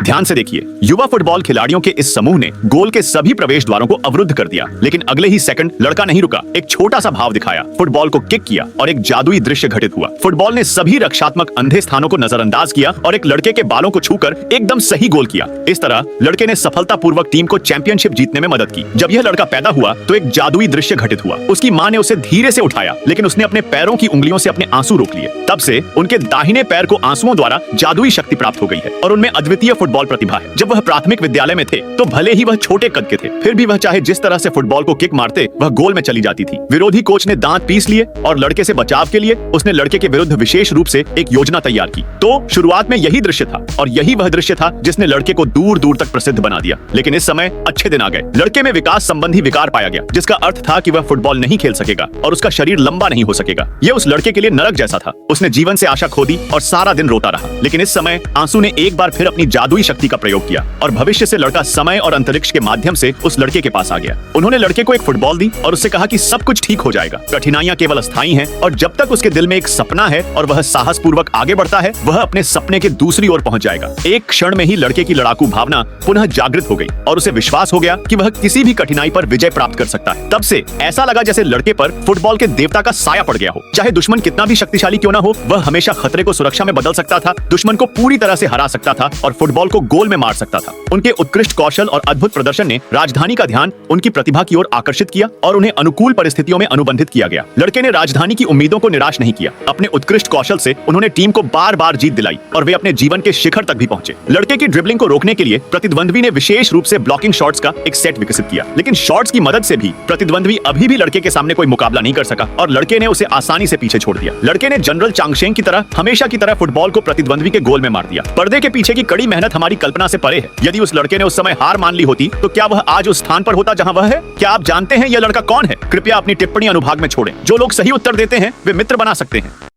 ध्यान से देखिए, युवा फुटबॉल खिलाड़ियों के इस समूह ने गोल के सभी प्रवेश द्वारों को अवरुद्ध कर दिया, लेकिन अगले ही सेकंड लड़का नहीं रुका। एक छोटा सा भाव दिखाया, फुटबॉल को किक किया और एक जादुई दृश्य घटित हुआ। फुटबॉल ने सभी रक्षात्मक अंधे स्थानों को नजरअंदाज किया और एक लड़के के बालों को छूकर एकदम सही गोल किया। इस तरह लड़के ने सफलतापूर्वक टीम को चैंपियनशिप जीतने में मदद की। जब यह लड़का पैदा हुआ तो एक जादुई दृश्य घटित हुआ। उसकी मां ने उसे धीरे से उठाया, लेकिन उसने अपने पैरों की उंगलियों से अपने आंसू रोक लिए। तब से उनके दाहिने पैर को आंसुओं द्वारा जादुई शक्ति प्राप्त हो गई है और उनमें अद्वितीय फुटबॉल प्रतिभा है। जब वह प्राथमिक विद्यालय में थे तो भले ही वह छोटे कद के थे, फिर भी वह चाहे जिस तरह से फुटबॉल को किक मारते वह गोल में चली जाती थी। विरोधी कोच ने दांत पीस लिए और लड़के से बचाव के लिए उसने लड़के के विरुद्ध विशेष रूप से एक योजना तैयार की। तो शुरुआत में यही दृश्य था और यही वह दृश्य था जिसने लड़के को दूर दूर तक प्रसिद्ध बना दिया। लेकिन इस समय अच्छे दिन आ गए। लड़के में विकास संबंधी विकार पाया गया, जिसका अर्थ था कि वह फुटबॉल नहीं खेल सकेगा और उसका शरीर लंबा नहीं हो सकेगा। यह उस लड़के के लिए नरक जैसा था। उसने जीवन से आशा खो दी और सारा दिन रोता रहा। लेकिन इस समय आंसू ने एक बार फिर अपनी जादुई शक्ति का प्रयोग किया और भविष्य से लड़का समय और अंतरिक्ष के माध्यम से उस लड़के के पास आ गया। उन्होंने लड़के को एक फुटबॉल दी और उससे कहा कि सब कुछ ठीक हो जाएगा। कठिनाइयां केवल अस्थायी हैं और जब तक उसके दिल में एक सपना है और वह साहस पूर्वक आगे बढ़ता है, वह अपने सपने के दूसरी ओर पहुंच जाएगा। एक क्षण में ही लड़के की लड़ाकू भावना पुनः जागृत हो गई और उसे विश्वास हो गया कि वह किसी भी कठिनाई पर विजय प्राप्त कर सकता है। तब से ऐसा लगा जैसे लड़के पर फुटबॉल के देवता का साया पड़ गया हो। चाहे दुश्मन कितना भी शक्तिशाली क्यों ना हो, वह हमेशा खतरे को सुरक्षा में बदल सकता था, दुश्मन को पूरी तरह से हरा सकता था और फुटबॉल को गोल में मार सकता था। उनके उत्कृष्ट कौशल और अद्भुत प्रदर्शन ने राजधानी का ध्यान उनकी प्रतिभा की ओर आकर्षित किया और उन्हें अनुकूल परिस्थितियों में अनुबंधित किया गया। लड़के ने राजधानी की उम्मीदों को निराश नहीं किया। अपने उत्कृष्ट कौशल से उन्होंने टीम को बार बार जीत दिलाई और वे अपने जीवन के शिखर तक भी पहुंचे। लड़के की ड्रिबलिंग को रोकने के लिए प्रतिद्वंद्वी ने विशेष रूप से ब्लॉकिंग शॉट्स का एक सेट विकसित किया, लेकिन शॉट्स की मदद से भी प्रतिद्वंद्वी अभी भी लड़के के सामने कोई मुकाबला नहीं कर सका और लड़के ने उसे आसानी से पीछे छोड़ दिया। लड़के ने जनरल चांगशेंग की तरह हमेशा की तरह फुटबॉल को प्रतिद्वंद्वी के गोल में मार दिया। पर्दे के पीछे की कड़ी मेहनत हमारी कल्पना से परे है। यदि उस लड़के ने उस समय हार मान ली होती तो क्या वह आज उस स्थान पर होता जहां वह है? क्या आप जानते हैं यह लड़का कौन है? कृपया अपनी टिप्पणी अनुभाग में छोड़ें। जो लोग सही उत्तर देते हैं वे मित्र बना सकते हैं।